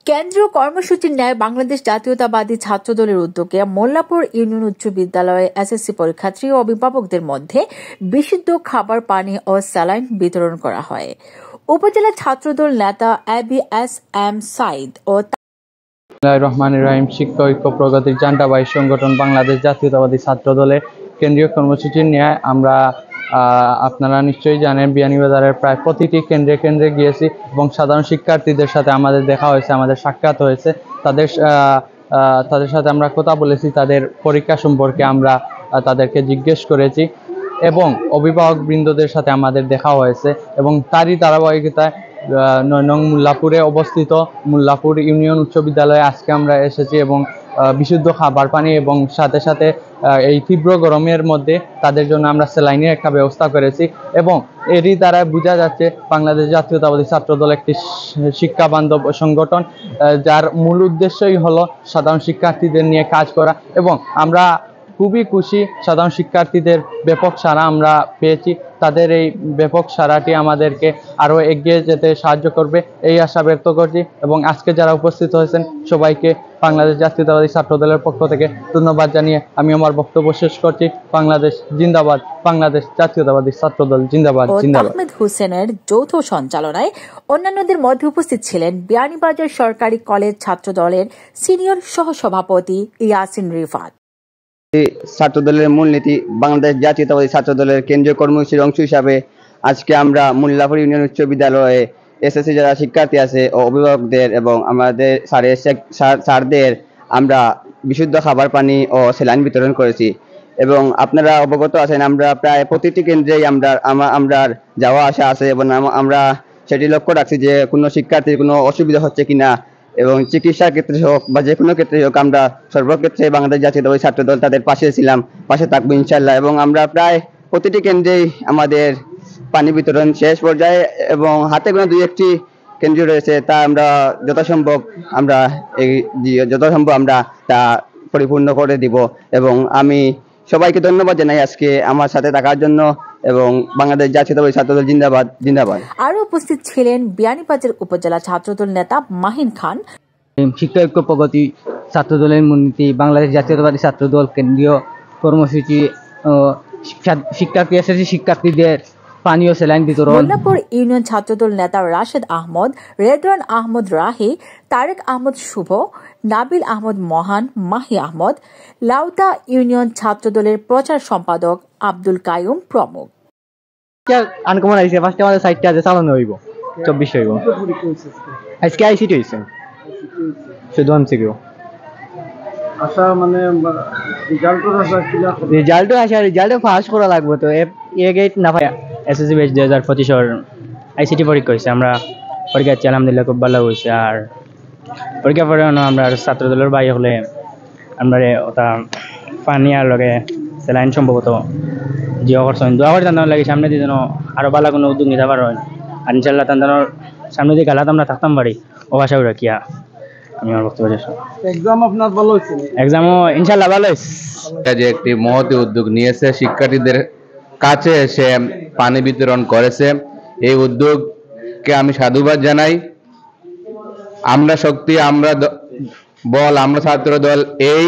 কেন্দ্রীয় কর্মসূচির ন্যায় বাংলাদেশ জাতীয়তাবাদী ছাত্রদলের উদ্যোগে মোল্লাপুর ইউনিয়ন উচ্চ বিদ্যালয়ে এসএসসি পরীক্ষার্থী ও অভিভাবকদের মধ্যে বিশুদ্ধ খাবার পানি ও স্যালাইন বিতরণ করা হয়। উপজেলা ছাত্রদল নেতা ABSM সাইদ ও রহমানুর রহিম শিক্ষা ঐক্য প্রগতির জান্ডাবাহী সংগঠন বাংলাদেশ জাতীয়তাবাদী ছাত্রদলের কেন্দ্রীয় কর্মসূচির ন্যায় আমরা আপনারা নিশ্চয়ই জানেন বিয়ানীবাজারের প্রায় প্রতিটি কেন্দ্রে কেন্দ্রে গিয়েছি এবং সাধারণ শিক্ষার্থীদের সাথে আমাদের দেখা হয়েছে, আমাদের সাক্ষাৎ হয়েছে। তাদের সাথে আমরা কথা বলেছি, তাদের পরীক্ষা সম্পর্কে আমরা তাদেরকে জিজ্ঞেস করেছি এবং অভিভাবকবৃন্দদের সাথে আমাদের দেখা হয়েছে এবং তারই ধারাবাহিকতায় 9 নং মোল্লাপুরে অবস্থিত মোল্লাপুর ইউনিয়ন উচ্চ বিদ্যালয়ে আজকে আমরা এসেছি এবং বিশুদ্ধ খাবার পানি এবং সাথে সাথে এই তীব্র গরমের মধ্যে তাদের জন্য আমরা স্যালাইনের একটা ব্যবস্থা করেছি এবং এরই দ্বারা বোঝা যাচ্ছে বাংলাদেশ জাতীয়তাবাদী ছাত্রদল একটি শিক্ষা বান্ধব সংগঠন, যার মূল উদ্দেশ্যই হলো সাধারণ শিক্ষার্থীদের নিয়ে কাজ করা এবং আমরা খুবই খুশি সাধারণ শিক্ষার্থীদের ব্যাপক সাড়া আমরা পেয়েছি। তাদের এই ব্যাপক সাড়াটি আমাদেরকে আরও এগিয়ে যেতে সাহায্য করবে এই আশা ব্যক্ত করছি এবং আজকে যারা উপস্থিত হয়েছেন সবাইকে বাংলাদেশ জাতীয়তাবাদী ছাত্রদলের পক্ষ থেকে ধন্যবাদ জানিয়ে আমি আমার বক্তব্য শেষ করছি। বাংলাদেশ জিন্দাবাদ, বাংলাদেশ জাতীয়তাবাদী ছাত্রদল জিন্দাবাদ জিন্দাবাদ। আহমেদ হোসেনের যৌথ সঞ্চালনায় অন্যান্যদের মধ্যে উপস্থিত ছিলেন বিয়ানীবাজার সরকারি কলেজ ছাত্রদলের সিনিয়র সহসভাপতি ইয়াসিন রিফাত। ছাত্রদলের মূলনীতি বাংলাদেশ জাতীয়তাবাদী ছাত্রদলের কেন্দ্রীয় কর্মসূচির অংশ হিসাবে আজকে আমরা মোল্লাপুর ইউনিয়ন উচ্চ বিদ্যালয়ে এসএসসি যারা শিক্ষার্থী আছে ও অভিভাবকদের এবং আমাদের স্যারদের আমরা বিশুদ্ধ খাবার পানি ও স্যালাইন বিতরণ করেছি এবং আপনারা অবগত আছেন আমরা প্রায় প্রতিটি কেন্দ্রেই আমরা যাওয়া আসা আছে এবং আমরা সেটি লক্ষ্য রাখছি যে কোনো শিক্ষার্থীর কোনো অসুবিধা হচ্ছে কিনা এবং চিকিৎসার ক্ষেত্রে হোক বা যে কোনো ক্ষেত্রে হোক আমরা সর্বক্ষেত্রে বাংলাদেশ জাতীয়তাবাদী ছাত্রদল তাদের পাশে ছিলাম, পাশে থাকবো ইনশাল্লাহ। এবং আমরা প্রায় প্রতিটি কেন্দ্রেই আমাদের পানি বিতরণ শেষ পর্যায়ে এবং হাতে গোনা 2-1টি কেন্দ্র রয়েছে, তা আমরা যথাসম্ভব আমরা তা পরিপূর্ণ করে দিব এবং আমি সবাইকে ধন্যবাদ জানাই আজকে আমার সাথে থাকার জন্য এবং বাংলাদেশ জাতীয়তাবাদী ছাত্রদল জিন্দাবাদ জিন্দাবাদ। আরো উপস্থিত ছিলেন বিয়ানীবাজার উপজেলা ছাত্রদল নেতা মাহিন খান। শিক্ষা ঐক্য প্রগতি ছাত্রদলের মূলনীতি বাংলাদেশ জাতীয়তাবাদী ছাত্রদল কেন্দ্রীয় কর্মসূচি শিক্ষার্থীদের পানি ও স্যালাইন বিতরণ। মোল্লাপুর ইউনিয়ন ছাত্রদল নেতা রাশেদ আহমদ, রেদওয়ান আহমদ রাহি, তারেক আহমদ শুভ, নাবিল আহমদ মহান, মাহি আহমদ, লাউতা ইউনিয়ন ছাত্রদলের প্রচার সম্পাদক আব্দুল কাইয়ুম প্রমুখ। আনকমন আইছে ফার্স্টে আমাদের সাইটটা আছে চালানো হইব 24 হইব আজকে আইসিটি হইছে শুধু এমসিকিউ আশা মানে রেজাল্ট পাস করা লাগবে তো এ গেট না পায়। এসএসসি ব্যাচ 2025 আইসিটি পরীক্ষা হয়েছে, আমরা পরীক্ষা দিচ্ছি আলহামদুলিল্লাহ খুব ভালো হয়েছে। আর পরীক্ষা পরে আমরা ছাত্রদলের বাই হলে আমরা ওটা পানি আর লগে স্যালাইন সম্ভবত জিও করছেন দোয়া করে তাদের লাগে সামনে দিয়ে যেন আরো ভালো কোনো উদ্যোগ নিতে পারেন আর ইনশাল্লাহ তাদের সামনে দিয়ে খেলাতে আমরা থাকতাম পারি ও আশা রাখিয়া আমি আমার বক্তব্য শেষ। এক্সাম আপনার ভালো হয়েছে? এক্সামও ইনশাল্লাহ ভালো হয়েছে। যে একটি মহৎ উদ্যোগ নিয়েছে, শিক্ষার্থীদের কাছে এসে পানি বিতরণ করেছে, এই উদ্যোগকে আমি সাধুবাদ জানাই। আমরা শক্তি, আমরা বল, আমরা ছাত্র দল, এই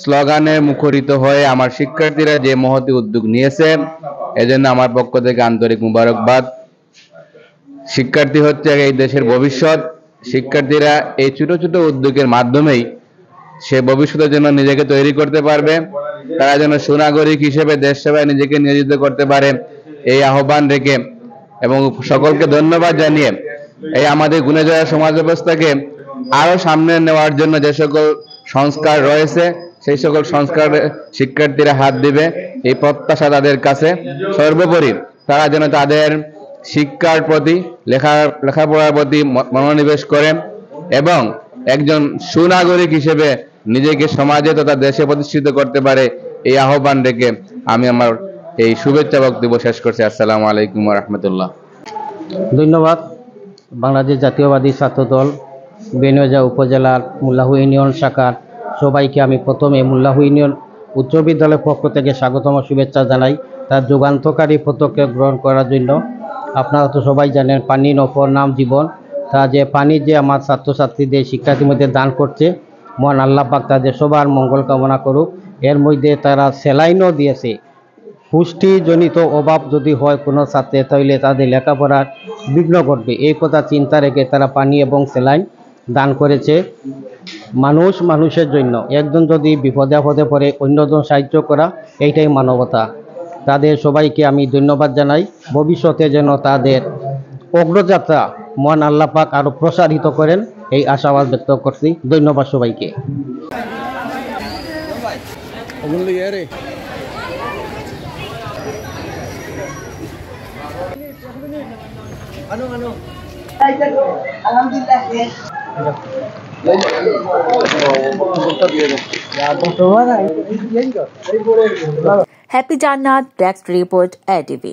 স্লোগানে মুখরিত হয়ে আমার শিক্ষার্থীরা যে মহৎ উদ্যোগ নিয়েছে এজন্য আমার পক্ষ থেকে আন্তরিক মুবারকবাদ। শিক্ষার্থী হচ্ছে এই দেশের ভবিষ্যৎ। শিক্ষার্থীরা এই ছোট ছোট উদ্যোগের মাধ্যমেই সে ভবিষ্যতের জন্য নিজেকে তৈরি করতে পারবে, তারা যেন সুনাগরিক হিসেবে দেশ সেবায় নিজেকে নিয়োজিত করতে পারে এই আহ্বান রেখে এবং সকলকে ধন্যবাদ জানিয়ে এই আমাদের গুণে যাওয়া সমাজ ব্যবস্থাকে আরো সামনে নেওয়ার জন্য যে সকল সংস্কার রয়েছে সেই সকল সংস্কার শিক্ষার্থীরা হাত দিবে এই প্রত্যাশা তাদের কাছে। সর্বোপরি তারা যেন তাদের শিক্ষার প্রতি লেখাপড়ার প্রতি মনোনিবেশ করে এবং একজন সুনাগরিক হিসেবে নিজেকে সমাজে তথা দেশে প্রতিষ্ঠিত করতে পারে এই আহ্বান রেখে আমি আমার এই শুভেচ্ছা বক্তব্য শেষ করছি। আসসালামু আলাইকুম ওয়া রাহমাতুল্লাহ। ধন্যবাদ। বাংলাদেশ জাতীয়তাবাদী ছাত্রদল বিয়ানীবাজার উপজেলার মোল্লাহু ইউনিয়ন শাখার সবাইকে আমি প্রথমে মোল্লাহু ইউনিয়ন উচ্চ বিদ্যালয়ের পক্ষ থেকে স্বাগতম শুভেচ্ছা জানাই তার যুগান্তকারী পদক্ষেপ গ্রহণ করার জন্য। আপনারা তো সবাই জানেন পানির অপর নাম জীবন, তা যে পানি যে আমার ছাত্রছাত্রীদের শিক্ষার্থীর মধ্যে দান করছে, মহান আল্লাহ পাক তাদের সবার মঙ্গল কামনা করুক। এর মধ্যে তারা স্যালাইনও দিয়েছে। পুষ্টিজনিত অভাব যদি হয় কোনো ছাত্রের, তাহলে তাদের লেখাপড়ার বিঘ্ন ঘটবে, এই কথা চিন্তা রেখে তারা পানি এবং স্যালাইন দান করেছে। মানুষের জন্য, একজন যদি বিপদে আপদে পড়ে অন্যজন সাহায্য করা, এইটাই মানবতা। তাদের সবাইকে আমি ধন্যবাদ জানাই। ভবিষ্যতে যেন তাদের অগ্রযাত্রা মহান আল্লাহ পাক আরও প্রসারিত করেন, এই আশাবাদ ব্যক্ত করছি। ধন্যবাদ সবাইকে। Happy Jannat, Desk Report, ATV.